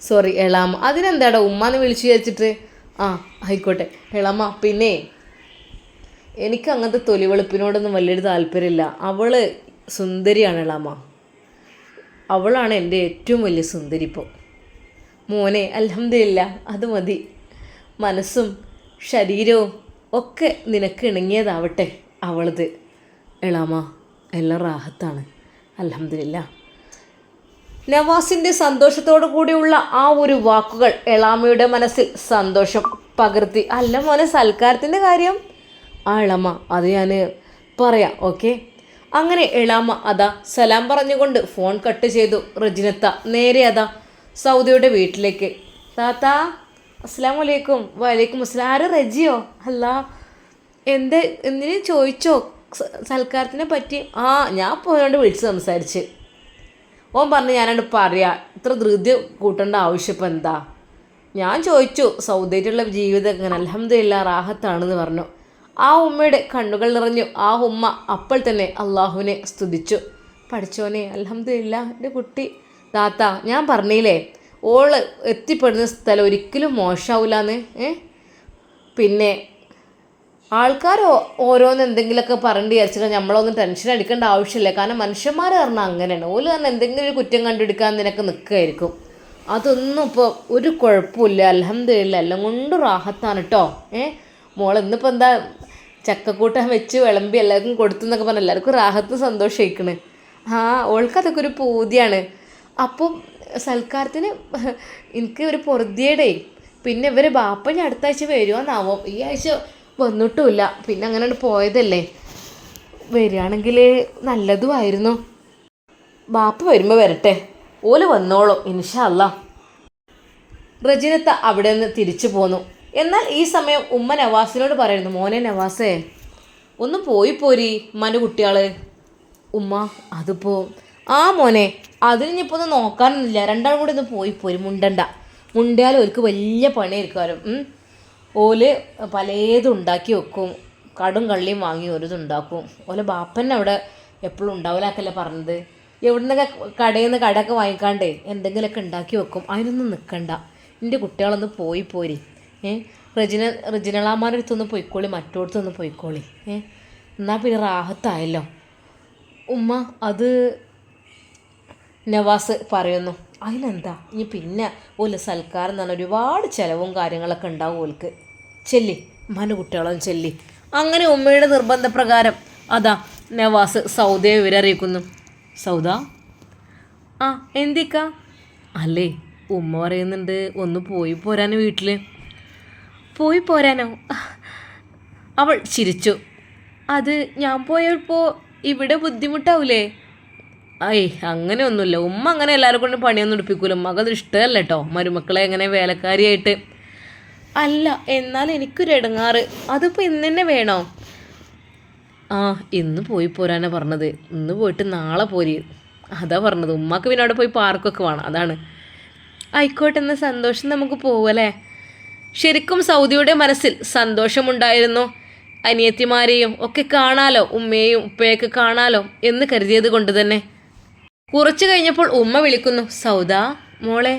സോറി എളാമ്മ, അതിനെന്താടാ ഉമ്മാന്ന് വിളിച്ചു വിചാരിച്ചിട്ട്? ആ ആയിക്കോട്ടെ എളാമ്മ. പിന്നെ എനിക്ക് അങ്ങനത്തെ തൊലിവെളുപ്പിനോടൊന്നും വലിയൊരു താല്പര്യമില്ല. അവൾ സുന്ദരിയാണ് എളാമ്മ, അവളാണ് എൻ്റെ ഏറ്റവും വലിയ സുന്ദരി ഇപ്പോൾ. മോനെ അൽഹംദുലില്ലാ, അത് മതി. മനസ്സും ശരീരവും ഒക്കെ നിനക്ക് ഇണങ്ങിയതാവട്ടെ അവളത്. എളാമ്മ എല്ലാം റാഹത്താണ്, അൽഹംദുലില്ലാ. നവാസിൻ്റെ സന്തോഷത്തോടു കൂടിയുള്ള ആ ഒരു വാക്കുകൾ എളാമ്മയുടെ മനസ്സിൽ സന്തോഷം പകർത്തി. അല്ല മോനെ, സൽക്കാരത്തിൻ്റെ കാര്യം? ആ എളാമ്മ അത് ഞാൻ പറയാം, ഓക്കെ. അങ്ങനെ എളാമ്മ അതാ സലാം പറഞ്ഞുകൊണ്ട് ഫോൺ കട്ട് ചെയ്തു. റജിനത്ത നേരെ അതാ സൗദിയുടെ വീട്ടിലേക്ക്. താത്താ അസ്സലാമു അലൈക്കും. വലൈക്കും അസ്സലാം. ആര് റജിയോ? അല്ല എന്തിനു ചോദിച്ചോ സൽക്കാരത്തിനെ പറ്റി? ആ ഞാൻ പോയോണ്ട് വിളിച്ച് സംസാരിച്ച്. ഓൻ പറഞ്ഞ് ഞാനോട് പറയാം, ഇത്ര ധൃതി കൂട്ടേണ്ട ആവശ്യം ഇപ്പം എന്താ? ഞാൻ ചോദിച്ചു സൗദിയിലുള്ള ജീവിതം എങ്ങനെ? അൽഹംദുലില്ലാ റാഹത്താണെന്ന് പറഞ്ഞു. ആ ഉമ്മയുടെ കണ്ണുകൾ നിറഞ്ഞു. ആ ഉമ്മ അപ്പോൾ തന്നെ അള്ളാഹുവിനെ സ്തുതിച്ചു. പഠിച്ചോനെ അൽഹംദുലില്ലാ, എൻ്റെ കുട്ടി. താത്ത ഞാൻ പറഞ്ഞില്ലേ, ഓള് എത്തിപ്പെടുന്ന സ്ഥലം ഒരിക്കലും മോശമാവില്ലാന്ന്. പിന്നെ ആൾക്കാർ ഓരോന്ന് എന്തെങ്കിലുമൊക്കെ പറഞ്ഞിട്ട് വിചാരിച്ചിട്ട് നമ്മളൊന്നും ടെൻഷൻ അടിക്കേണ്ട ആവശ്യമില്ല. കാരണം മനുഷ്യന്മാർ പറഞ്ഞാൽ അങ്ങനെയാണ്, ഓല് കാരണം എന്തെങ്കിലും ഒരു കുറ്റം കണ്ടുപിടിക്കാൻ നിനക്ക് നിൽക്കുമായിരിക്കും. അതൊന്നും ഇപ്പോൾ ഒരു കുഴപ്പമില്ല, അൽഹംദുലില്ലാ എല്ലാം കൊണ്ട് റാഹത്താണ് കേട്ടോ. മോൾ ഇന്നിപ്പോൾ എന്താ ചക്കക്കൂട്ടം വെച്ച് വിളമ്പി എല്ലാവർക്കും കൊടുത്തു എന്നൊക്കെ പറഞ്ഞാൽ എല്ലാവർക്കും റാഹത്ത് സന്തോഷിക്കണ്. ഓൾക്കതൊക്കെ ഒരു പൂതിയാണ്. അപ്പം സൽക്കാരത്തിന് എനിക്ക് ഒരു പൊറുതിയേടേ. പിന്നെ ഇവർ ബാപ്പ അടുത്ത ആഴ്ച വരുമോന്നാവും, ഈ ആഴ്ച വന്നിട്ടുമില്ല. പിന്നെ അങ്ങനെ പോയതല്ലേ, വരികയാണെങ്കിൽ നല്ലതുമായിരുന്നു. ബാപ്പ വരുമ്പോൾ വരട്ടെ, ഓല് വന്നോളും ഇൻഷാ അല്ലാ. റജിനത്ത അവിടെ നിന്ന് തിരിച്ചു പോന്നു. എന്നാൽ ഈ സമയം ഉമ്മ നവാസിനോട് പറയുന്നു, മോനെ നവാസേ ഒന്ന് പോയി പോരി ഉമ്മാൻ്റെ കുട്ടികൾ. ഉമ്മ അതിപ്പോൾ മോനെ അതിനിപ്പോൾ ഒന്ന് നോക്കാനൊന്നുമില്ല, രണ്ടാളും കൂടി ഒന്ന് പോയി പോരി, മുണ്ടിയാലും ഓർക്ക് വലിയ പണിയായിരിക്കും. ഓല് പലതും ഉണ്ടാക്കി വെക്കും, കടും കള്ളിയും വാങ്ങി ഓരോതുണ്ടാക്കും. ഓലെ ബാപ്പന്നെ അവിടെ എപ്പോഴും ഉണ്ടാവില്ലാക്കല്ലേ പറഞ്ഞത്. എവിടുന്നൊക്കെ കടയിൽ നിന്ന് കടയൊക്കെ വാങ്ങിക്കാണ്ടേ എന്തെങ്കിലുമൊക്കെ ഉണ്ടാക്കി വെക്കും. അതിനൊന്നും നിൽക്കണ്ട, എൻ്റെ കുട്ടികളൊന്ന് പോയി പോരി. റജിനളാമാരുടെ അടുത്തൊന്ന് പോയിക്കോളി, മറ്റോടത്തൊന്ന് പോയിക്കോളി. എന്നാൽ പിന്നെ റാഹത്തായല്ലോ. ഉമ്മ അത് നവാസ് പറയുന്നു. അതിനെന്താ ഇനി പിന്നെ ഓല് സൽക്കാരം എന്ന് പറഞ്ഞാൽ ഒരുപാട് ചിലവും കാര്യങ്ങളൊക്കെ ഉണ്ടാവും ഓൽക്ക്. ചെല്ലി ഉമ്മാൻ്റെ കുട്ടികളും ചെല്ലി. അങ്ങനെ ഉമ്മയുടെ നിർബന്ധപ്രകാരം അതാ നവാസ് സൗദയെ വിവരറിയിക്കുന്നു. സൗദ എന്തിക്കാ? അല്ലേ ഉമ്മ പറയുന്നുണ്ട് ഒന്ന് പോയി പോരാനോ, വീട്ടിൽ പോയി പോരാനോ? അവൾ ചിരിച്ചു. അത് ഞാൻ പോയപ്പോൾ ഇവിടെ ബുദ്ധിമുട്ടാവൂലേ? അങ്ങനെയൊന്നുമില്ല, ഉമ്മ അങ്ങനെ എല്ലാവരും കൊണ്ട് പണിയൊന്നും എടുപ്പിക്കൂല. ഉമ്മക്കത് ഇഷ്ടമല്ല കേട്ടോ, മരുമക്കളെ എങ്ങനെ വേലക്കാരിയായിട്ട്. അല്ല എന്നാൽ എനിക്കൊരു ഇടങ്ങാറ്, അതിപ്പോൾ ഇന്ന് തന്നെ വേണോ? ഇന്ന് പോയി പോരാനാണ് പറഞ്ഞത്, ഇന്ന് പോയിട്ട് നാളെ പോരി, അതാ പറഞ്ഞത്. ഉമ്മക്ക് പിന്നെ അവിടെ പോയി പാർക്കൊക്കെ വേണം, അതാണ്. ആയിക്കോട്ടെ, എന്ന സന്തോഷം നമുക്ക് പോവല്ലേ. ശരിക്കും സൗദിയുടെ മനസ്സിൽ സന്തോഷമുണ്ടായിരുന്നു. അനിയത്തിമാരെയും ഒക്കെ കാണാലോ, ഉമ്മയെയും ഉപ്പയൊക്കെ കാണാലോ എന്ന് കരുതിയത് കൊണ്ട് തന്നെ. കുറച്ച് കഴിഞ്ഞപ്പോൾ ഉമ്മ വിളിക്കുന്നു, സൗദ മോളെ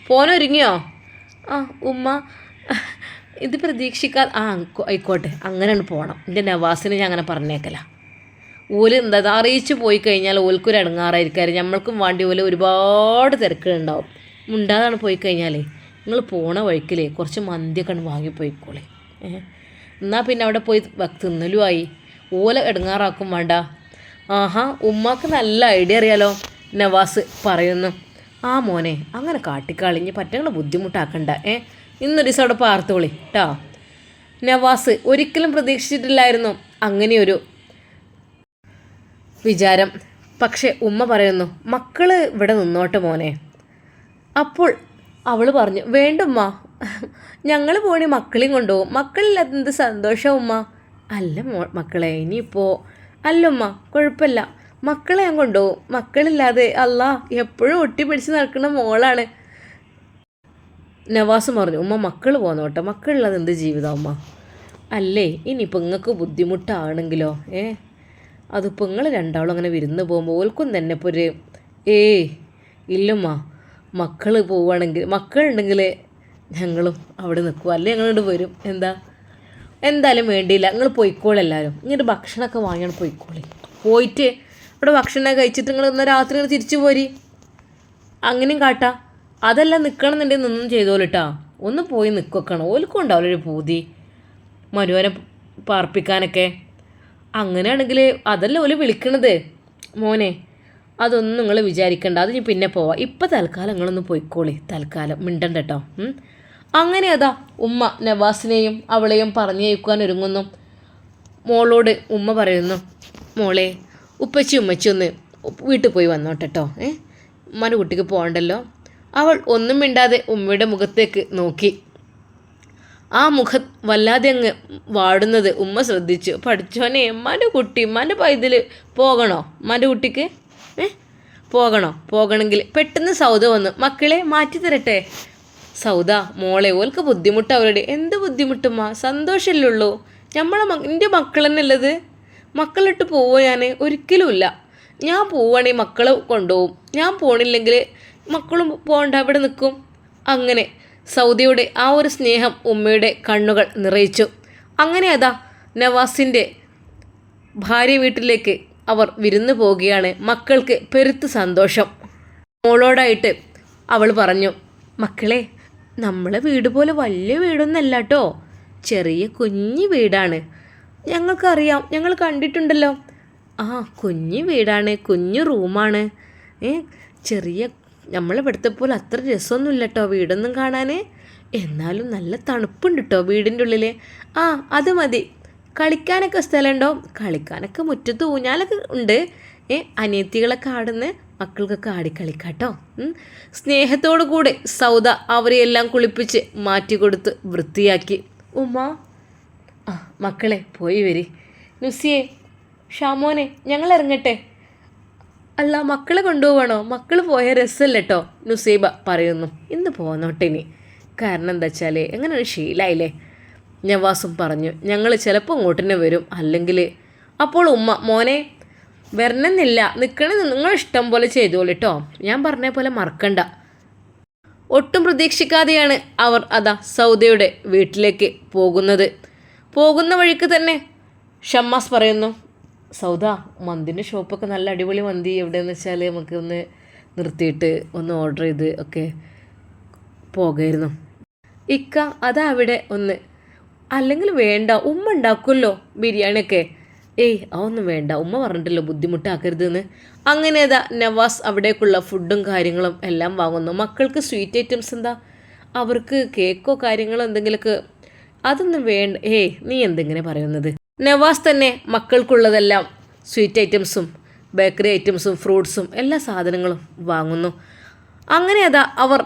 പോനൊരുങ്ങിയോ? ഉമ്മ ഇത് പ്രതീക്ഷിക്കാൻ ആയിക്കോട്ടെ, അങ്ങനെയാണ് പോകണം. എൻ്റെ നവാസിനെ ഞാൻ അങ്ങനെ പറഞ്ഞേക്കല. ഓല് എന്താ അറിയിച്ച് പോയി കഴിഞ്ഞാൽ ഓൽക്കൊരു ഇടങ്ങാറായിരിക്കും, നമ്മൾക്കും വേണ്ടി ഓല് ഒരുപാട് തിരക്കുകളുണ്ടാവും. മുണ്ടാതാണ് പോയി കഴിഞ്ഞാലേ നിങ്ങൾ പോണ വഴിക്കില്ലേ കുറച്ച് മന്തിയൊക്കെ വാങ്ങിപ്പോയിക്കോളേ. എന്നാൽ പിന്നെ അവിടെ പോയി തിന്നലുമായി, ഓല ഇടങ്ങാറാക്കും വേണ്ട. ഉമ്മാക്ക് നല്ല ഐഡിയ അറിയാലോ, നവാസ് പറയുന്നു. മോനെ അങ്ങനെ കാട്ടിക്കാളിഞ്ഞ് പറ്റങ്ങൾ ബുദ്ധിമുട്ടാക്കണ്ട. ഇന്നൊരു ദിവസം അവിടെ പാർത്തോളി കേട്ടോ. നവാസ് ഒരിക്കലും പ്രതീക്ഷിച്ചിട്ടില്ലായിരുന്നു അങ്ങനെയൊരു വിചാരം. പക്ഷെ ഉമ്മ പറയുന്നു, മക്കൾ ഇവിടെ നിന്നോട്ടെ മോനെ. അപ്പോൾ അവൾ പറഞ്ഞു, വേണ്ടുമ്മ, ഞങ്ങൾ പോണി മക്കളെയും കൊണ്ടുപോകും, മക്കളില്ലാത്ത എന്ത് സന്തോഷം ഉമ്മ. അല്ല മക്കളെ ഇനിയിപ്പോൾ അല്ലുമ്മ കുഴപ്പമില്ല, മക്കളെ ഞാൻ കൊണ്ടുപോകും, മക്കളില്ലാതെ അല്ലാ എപ്പോഴും ഒട്ടിപ്പിടിച്ച് നടക്കുന്ന മോളാണ്. നവാസ് പറഞ്ഞു, ഉമ്മ മക്കൾ പോന്നോട്ടെ, മക്കളില്ലാതെ എന്ത് ജീവിതം ഉമ്മ. അല്ലേ ഇനിയിപ്പോൾ നിങ്ങൾക്ക് ബുദ്ധിമുട്ടാണെങ്കിലോ അതിപ്പോൾ നിങ്ങൾ രണ്ടാളും അങ്ങനെ വിരുന്ന് പോകുമ്പോൾ ഓൽക്കും തന്നെ ഇപ്പോൾ ഒരു ഇല്ലുമ്മ, മക്കൾ പോവുകയാണെങ്കിൽ മക്കളുണ്ടെങ്കിൽ ഞങ്ങളും അവിടെ നിൽക്കും, അല്ലേ ഞങ്ങളിവിടെ വരും. എന്തായാലും വേണ്ടിയില്ല, നിങ്ങൾ പോയിക്കോളി എല്ലാവരും. ഇങ്ങോട്ട് ഭക്ഷണമൊക്കെ വാങ്ങിയാണ് പോയിക്കോളി, പോയിട്ട് ഇവിടെ ഭക്ഷണം കഴിച്ചിട്ട് നിങ്ങൾ ഇന്ന് രാത്രി നിങ്ങൾ തിരിച്ചു പോരി. അങ്ങനെയും കാട്ടാം. അതെല്ലാം നിൽക്കണമെന്നുണ്ടെങ്കിൽ നിന്നും ചെയ്തോളിട്ടാ, ഒന്ന് പോയി നിൽക്കണം. ഓൽക്കും ഉണ്ടാവില്ലൊരു പൂതി മരുവനെ പാർപ്പിക്കാനൊക്കെ. അങ്ങനെയാണെങ്കിൽ അതല്ല ഓല് വിളിക്കണത്. മോനെ അതൊന്നും നിങ്ങൾ വിചാരിക്കണ്ട, അത് ഞാൻ പിന്നെ പോവാം, ഇപ്പം തൽക്കാലം നിങ്ങളൊന്ന് പോയിക്കോളി, തൽക്കാലം മിണ്ടണ്ട കേട്ടോ. അങ്ങനെ അതാ ഉമ്മ നവാസിനെയും അവളെയും പറഞ്ഞേക്കാൻ ഒരുങ്ങുന്നു. മോളോട് ഉമ്മ പറയുന്നു, മോളെ ഉപ്പച്ചി ഉമ്മച്ചി ഒന്ന് വീട്ടിൽ പോയി വന്നോട്ടോ, ഉമ്മാൻ്റെ കുട്ടിക്ക് പോകണ്ടല്ലോ. അവൾ ഒന്നും മിണ്ടാതെ ഉമ്മയുടെ മുഖത്തേക്ക് നോക്കി. ആ മുഖം വല്ലാതെ അങ്ങ് വാടുന്നത് ഉമ്മ ശ്രദ്ധിച്ചു. പഠിച്ചോനെ, ഉമ്മാൻ്റെ കുട്ടി ഉമ്മാൻ്റെ പൈതൽ പോകണോ? ഉമ്മാൻ്റെ കുട്ടിക്ക് പോകണമെങ്കിൽ പെട്ടെന്ന് സൗദ വന്നു, മക്കളെ മാറ്റി തരട്ടെ. സൗദ മോളെ ഓൾക്ക് ബുദ്ധിമുട്ട്, അവരുടെ എന്ത് ബുദ്ധിമുട്ടുമ്മ, സന്തോഷമല്ലേ ഉള്ളൂ. എൻ്റെ മക്കൾ തന്നെ ഉള്ളത്, മക്കളിട്ട് പോവോ? ഞാൻ ഒരിക്കലുമില്ല. ഞാൻ പോവുകയാണെങ്കിൽ മക്കളെ കൊണ്ടുപോകും, ഞാൻ പോണില്ലെങ്കിൽ മക്കളും പോകണ്ട, അവിടെ നിൽക്കും. അങ്ങനെ സൗദിയുടെ ആ ഒരു സ്നേഹം ഉമ്മയുടെ കണ്ണുകൾ നിറയിച്ചു. അങ്ങനെ അതാ നവാസിൻ്റെ ഭാര്യ വീട്ടിലേക്ക് അവർ വിരുന്ന് പോവുകയാണ്. മക്കൾക്ക് പെരുത്ത് സന്തോഷം. മോളോടായിട്ട് അവൾ പറഞ്ഞു, മക്കളെ നമ്മളെ വീട് പോലെ വലിയ വീടൊന്നല്ല കേട്ടോ, ചെറിയ കുഞ്ഞു വീടാണ്. ഞങ്ങൾക്കറിയാം, ഞങ്ങൾ കണ്ടിട്ടുണ്ടല്ലോ. ആ, കുഞ്ഞു വീടാണ്, കുഞ്ഞു റൂമാണ്. ചെറിയ നമ്മളിവിടുത്തെ പോലെ അത്ര രസമൊന്നുമില്ല കേട്ടോ വീടൊന്നും കാണാൻ. എന്നാലും നല്ല തണുപ്പുണ്ട് കേട്ടോ വീടിൻ്റെ ഉള്ളിൽ. ആ, അത് മതി. കളിക്കാനൊക്കെ സ്ഥലമുണ്ടോ? കളിക്കാനൊക്കെ മുറ്റത്ത് ഊഞ്ഞാലൊക്കെ ഉണ്ട്. അനിയത്തികളൊക്കെ ആടുന്ന മക്കൾക്കൊക്കെ ആടിക്കളിക്കാട്ടോ. സ്നേഹത്തോടു കൂടെ സൗദ അവരെയെല്ലാം കുളിപ്പിച്ച് മാറ്റി കൊടുത്ത് വൃത്തിയാക്കി. ഉമ്മ, ആ മക്കളെ പോയി വരി. നുസിയെ, ഷാമോനെ, ഞങ്ങൾ ഇറങ്ങട്ടെ. അല്ല, മക്കളെ കൊണ്ടുപോകണോ? മക്കൾ പോയ രസമല്ല കേട്ടോ, നുസൈബ പറയുന്നു. ഇന്ന് പോന്നോട്ടെ ഇനി. കാരണം എന്താ വെച്ചാൽ എങ്ങനെ ഒരു ശീലമായില്ലേ. നവാസും പറഞ്ഞു, ഞങ്ങൾ ചിലപ്പോൾ ഇങ്ങോട്ട് വരും, അല്ലെങ്കിൽ. അപ്പോൾ ഉമ്മ, മോനെ വരണമെന്നില്ല, നിൽക്കണമെന്ന് നിങ്ങളിഷ്ടം പോലെ ചെയ്തോളൂ കേട്ടോ, ഞാൻ പറഞ്ഞ പോലെ മറക്കണ്ട. ഒട്ടും പ്രതീക്ഷിക്കാതെയാണ് അവർ അതാ സൗദയുടെ വീട്ടിലേക്ക് പോകുന്നത്. പോകുന്ന വഴിക്ക് തന്നെ ഷമ്മാസ് പറയുന്നു, സൗദ, മന്തിൻ്റെ ഷോപ്പൊക്കെ നല്ല അടിപൊളി മന്തി എവിടെയെന്ന് വെച്ചാൽ നമുക്ക് ഒന്ന് നിർത്തിയിട്ട് ഒന്ന് ഓർഡർ ചെയ്ത് ഒക്കെ പോകായിരുന്നു. ഇക്ക, അതാ അവിടെ ഒന്ന്. അല്ലെങ്കിൽ വേണ്ട, ഉമ്മ ഉണ്ടാക്കുമല്ലോ ബിരിയാണിയൊക്കെ. അതൊന്നും വേണ്ട, ഉമ്മ പറഞ്ഞിട്ടല്ലോ ബുദ്ധിമുട്ടാക്കരുതെന്ന്. അങ്ങനെ അതാ നവാസ് അവിടേക്കുള്ള ഫുഡും കാര്യങ്ങളും എല്ലാം വാങ്ങുന്നു. മക്കൾക്ക് സ്വീറ്റ് ഐറ്റംസ് എന്താ, അവർക്ക് കേക്കോ കാര്യങ്ങളോ എന്തെങ്കിലുമൊക്കെ, അതൊന്നും വേണ്ട. നീ എന്തെങ്ങനെ പറയുന്നത്? നവാസ് തന്നെ മക്കൾക്കുള്ളതെല്ലാം സ്വീറ്റ് ഐറ്റംസും ബേക്കറി ഐറ്റംസും ഫ്രൂട്ട്സും എല്ലാ സാധനങ്ങളും വാങ്ങുന്നു. അങ്ങനെ അതാ അവർ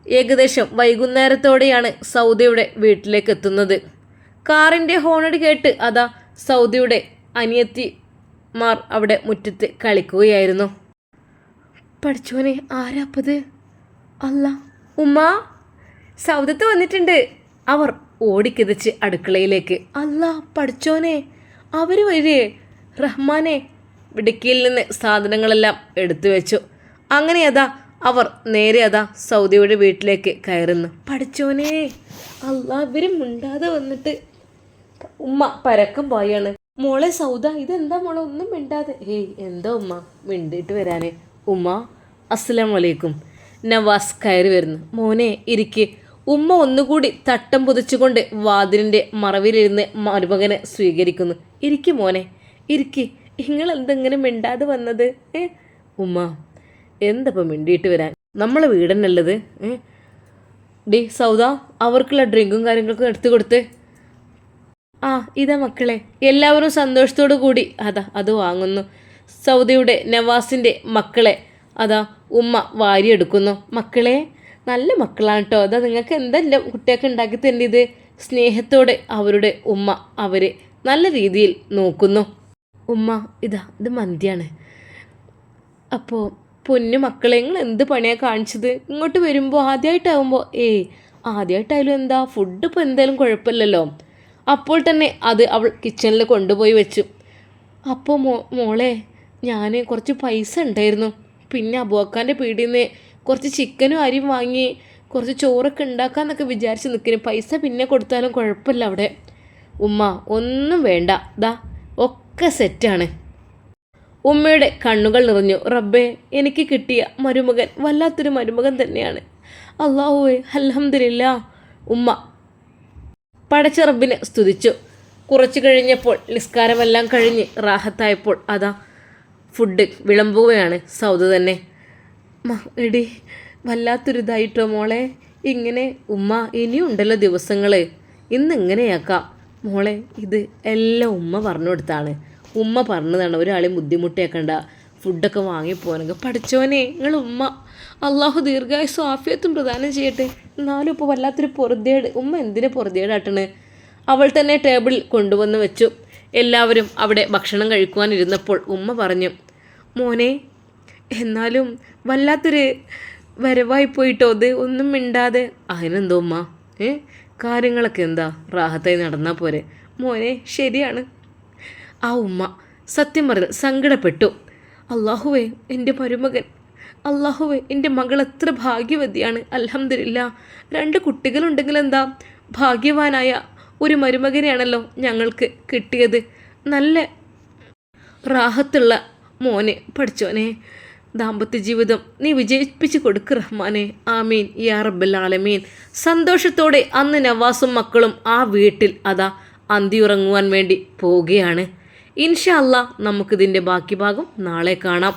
ഏകദേശം വൈകുന്നേരത്തോടെയാണ് സൗദയുടെ വീട്ടിലേക്ക് എത്തുന്നത്. കാറിൻ്റെ ഹോണടി കേട്ട് അതാ സൗദയുടെ അനിയത്തിമാർ അവിടെ മുറ്റത്ത് കളിക്കുകയായിരുന്നു. പഠിച്ചോനെ, ആരാപ്പത്? അല്ല, ഉമ്മ, സൗദത്ത് വന്നിട്ടുണ്ട്. അവർ ഓടിക്കിതച്ച് അടുക്കളയിലേക്ക്. അല്ല പഠിച്ചോനെ, അവർ വരേ. റഹ്മാനെ ഇടുക്കിയിൽ നിന്ന് സാധനങ്ങളെല്ലാം എടുത്തു വെച്ചു. അങ്ങനെ അതാ അവർ നേരെ അതാ സൗദിയുടെ വീട്ടിലേക്ക് കയറുന്നു. പഠിച്ചോനെ, അല്ല, ഇവർ മിണ്ടാതെ വന്നിട്ട്. ഉമ്മ പരക്കം പോയാണ്. മോളെ സൗദ, ഇതെന്താ മോളെ ഒന്നും മിണ്ടാതെ? എന്താ ഉമ്മ മിണ്ടിയിട്ട് വരാനേ? ഉമ്മ, അസ്സലാമു അലൈക്കും. നവാസ് കയറി വരുന്നു. മോനെ ഇരിക്ക്. ഉമ്മ ഒന്നുകൂടി തട്ടം പുതച്ചുകൊണ്ട് വാതിലിൻ്റെ മറവിലിരുന്ന് മരുമകനെ സ്വീകരിക്കുന്നു. ഇരിക്ക് മോനെ, ഇരിക്ക്. നിങ്ങളെന്തെങ്ങനെ മിണ്ടാതെ വന്നത്? ഉമ്മ, എന്തപ്പം മിണ്ടിയിട്ട് വരാൻ, നമ്മളെ വീടന്നല്ലത്. ഡി സൗദ, അവർക്കുള്ള ഡ്രിങ്കും കാര്യങ്ങളൊക്കെ എടുത്തു കൊടുത്ത്. ആ, ഇതാ മക്കളെ. എല്ലാവരും സന്തോഷത്തോടു കൂടി അതാ അത് വാങ്ങുന്നു. സൗദയുടെ നവാസിൻ്റെ മക്കളെ അതാ ഉമ്മ വാരിയെടുക്കുന്നു. മക്കളെ നല്ല മക്കളാണ് കേട്ടോ, അതാ നിങ്ങൾക്ക് എന്തെല്ലാം കുട്ടിയൊക്കെ ഉണ്ടാക്കി തരേണ്ടത്. സ്നേഹത്തോടെ അവരുടെ ഉമ്മ അവരെ നല്ല രീതിയിൽ നോക്കുന്നു. ഉമ്മ, ഇത് മന്തിയാണ്. അപ്പോൾ പൊന്നു മക്കളെ, നിങ്ങൾ എന്ത് പണിയാണ് കാണിച്ചത്? ഇങ്ങോട്ട് വരുമ്പോൾ ആദ്യമായിട്ടാവുമ്പോൾ ആദ്യമായിട്ടായാലും എന്താ, ഫുഡ് ഇപ്പോൾ എന്തായാലും കുഴപ്പമില്ലല്ലോ. അപ്പോൾ തന്നെ അത് അവൾ കിച്ചണിൽ കൊണ്ടുപോയി വെച്ചു. അപ്പോൾ മോളെ, ഞാൻ കുറച്ച് പൈസ ഉണ്ടായിരുന്നു, പിന്നെ അബുവക്കാൻ്റെ പീടിയിൽ നിന്ന് കുറച്ച് ചിക്കനും അരിയും വാങ്ങി കുറച്ച് ചോറൊക്കെ ഉണ്ടാക്കാമെന്നൊക്കെ വിചാരിച്ച് നിൽക്കുന്നു. പൈസ പിന്നെ കൊടുത്താലും കുഴപ്പമില്ല അവിടെ. ഉമ്മ, ഒന്നും വേണ്ട, ദാ ഒക്കെ സെറ്റാണ്. ഉമ്മയുടെ കണ്ണുകൾ നിറഞ്ഞു. റബ്ബേ, എനിക്ക് കിട്ടിയ മരുമകൻ വല്ലാത്തൊരു മരുമകൻ തന്നെയാണ്. അല്ലാഹുവേ, അൽഹംദുലില്ലാ. ഉമ്മ പടച്ച റബ്ബിനെ സ്തുതിച്ചു. കുറച്ച് കഴിഞ്ഞപ്പോൾ നിസ്കാരമെല്ലാം കഴിഞ്ഞ് റാഹത്തായപ്പോൾ അതാ ഫുഡ് വിളമ്പുകയാണ് സൗദ തന്നെ. എടി, വല്ലാത്തൊരിതായിട്ടോ മോളെ ഇങ്ങനെ. ഉമ്മ, ഇനിയും ഉണ്ടല്ലോ ദിവസങ്ങൾ, ഇന്ന് ഇങ്ങനെയാക്കാം മോളെ. ഇത് എല്ലാം ഉമ്മ പറഞ്ഞു കൊടുത്താണ്, ഉമ്മ പറഞ്ഞതാണ്. ഒരാളെയും ബുദ്ധിമുട്ടിയാക്കണ്ട, ഫുഡൊക്കെ വാങ്ങിപ്പോനെങ്കിൽ. പഠിച്ചോനെ, നിങ്ങൾ ഉമ്മ അള്ളാഹു ദീർഘായുസ്സും ആഫിയത്തും പ്രദാനം ചെയ്യട്ടെ. എന്നാലും ഇപ്പോൾ വല്ലാത്തൊരു പൊറുതേട്. ഉമ്മ എന്തിനാ പൊറുതേടാട്ടണ്? അവൾ തന്നെ ടേബിളിൽ കൊണ്ടുവന്ന് വെച്ചു. എല്ലാവരും അവിടെ ഭക്ഷണം കഴിക്കുവാനിരുന്നപ്പോൾ ഉമ്മ പറഞ്ഞു, മോനെ, എന്നാലും വല്ലാത്തൊരു വരവായി പോയിട്ടോ അത്, ഒന്നും മിണ്ടാതെ. അതിനെന്തോ ഉമ്മ, കാര്യങ്ങളൊക്കെ എന്താ റാഹത്തായി നടന്നാൽ പോരെ. മോനെ, ശരിയാണ്. ആ ഉമ്മ സത്യം പറഞ്ഞ് സങ്കടപ്പെട്ടു. അല്ലാഹുവേ, എൻ്റെ മരുമകൻ, അല്ലാഹുവേ, എൻ്റെ മകൾ എത്ര ഭാഗ്യവതിയാണ്. അൽഹംദുലില്ലാ, 2 കുട്ടികളുണ്ടെങ്കിൽ എന്താ, ഭാഗ്യവാനായ ഒരു മരുമകനെയാണല്ലോ ഞങ്ങൾക്ക് കിട്ടിയത്. നല്ല റാഹത്തുള്ള മോനെ. പഠിച്ചോനെ, ദാമ്പത്യ ജീവിതം നീ വിജയിപ്പിച്ച് കൊടുക്ക് റഹ്മാനെ. ആമീൻ യാ റബ്ബൽ ആലമീൻ. സന്തോഷത്തോടെ അന്ന് നവാസും മക്കളും ആ വീട്ടിൽ അതാ അന്തിയുറങ്ങുവാൻ വേണ്ടി പോവുകയാണ്. ഇൻഷാ അല്ലാ നമുക്കിതിൻ്റെ ബാക്കി ഭാഗം നാളെ കാണാം.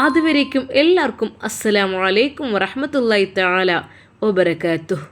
അതുവരേക്കും എല്ലാവർക്കും അസ്സലാമു അലൈക്കും വറഹ്മത്തുള്ളാഹി തആല വബറകാതുഹു.